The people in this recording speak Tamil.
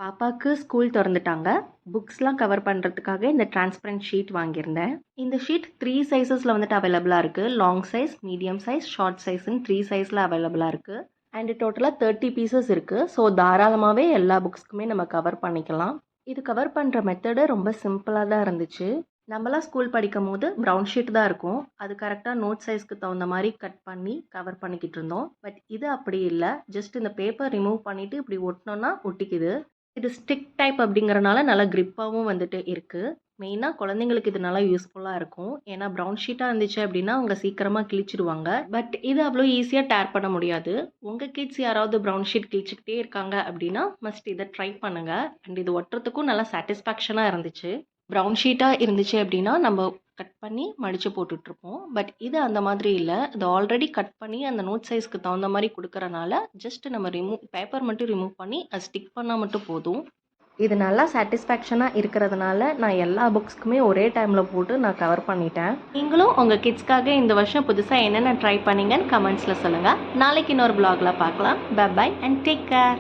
பாப்பாக்கு ஸ்கூல் தொறந்துட்டாங்க. புக்ஸ்லாம் கவர் பண்ணுறதுக்காக இந்த டிரான்ஸ்பரண்ட் ஷீட் வாங்கியிருந்தேன். இந்த ஷீட் 3 சைஸஸில் வந்துட்டு அவைலபிளாக இருக்குது. Long size, medium size, short சைஸ்ன்னு 3 சைஸில் அவைலபிளாக இருக்குது. அண்ட் டோட்டலாக 30 பீசஸ் இருக்குது. ஸோ தாராளமாகவே எல்லா புக்ஸ்க்குமே நம்ம கவர் பண்ணிக்கலாம். இது கவர் பண்ணுற மெத்தடு ரொம்ப சிம்பிளாக தான் இருந்துச்சு. நம்மளாம் ஸ்கூல் படிக்கும் போது ப்ரௌன் ஷீட் தான் இருக்கும். அது கரெக்டாக நோட் சைஸ்க்கு தகுந்த மாதிரி கட் பண்ணி கவர் பண்ணிக்கிட்டு இருந்தோம். பட் இது அப்படி இல்லை. ஜஸ்ட் இந்த பேப்பர் ரிமூவ் பண்ணிவிட்டு இப்படி ஒட்டினோன்னா ஒட்டிக்குது. இது ஸ்டிக் டைப் அப்படிங்கிறனால நல்லா கிரிப்பாகவும் வந்துட்டு இருக்குது. மெயினாக குழந்தைங்களுக்கு இது நல்லா யூஸ்ஃபுல்லாக இருக்கும். ஏன்னா ப்ரௌன் ஷீட்டாக இருந்துச்சு அப்படின்னா அவங்க சீக்கிரமாக கிழிச்சிடுவாங்க. பட் இது அவ்வளோ ஈஸியாக டேர் பண்ண முடியாது. உங்கள் கிட்ஸ் யாராவது ப்ரௌன் ஷீட் கிழிச்சிக்கிட்டே இருக்காங்க அப்படின்னா மஸ்ட் இதை ட்ரை பண்ணுங்கள். அண்ட் இது ஒட்டுறதுக்கும் நல்லா சாட்டிஸ்ஃபேக்ஷனாக இருந்துச்சு. ப்ரௌன் ஷீட்டாக இருந்துச்சு அப்படின்னா நம்ம கட் பண்ணி மடித்து போட்டுட்ருப்போம். பட் இது அந்த மாதிரி இல்லை. இது ஆல்ரெடி கட் பண்ணி அந்த நோட் சைஸ்க்கு தகுந்த மாதிரி கொடுக்குறனால ஜஸ்ட் நம்ம பேப்பர் மட்டும் ரிமூவ் பண்ணி அது ஸ்டிக் பண்ணால் மட்டும் போதும். இது நல்லா சாட்டிஸ்ஃபேக்ஷனாக இருக்கிறதுனால நான் எல்லா புக்ஸ்க்குமே ஒரே டைமில் போட்டு நான் கவர் பண்ணிட்டேன். நீங்களும் உங்கள் கிட்ஸ்க்காக இந்த வருஷம் புதுசாக என்னென்ன ட்ரை பண்ணீங்கன்னு கமெண்ட்ஸில் சொல்லுங்கள். நாளைக்கு இன்னொரு வ்ளாகில் பார்க்கலாம். Bye and take care.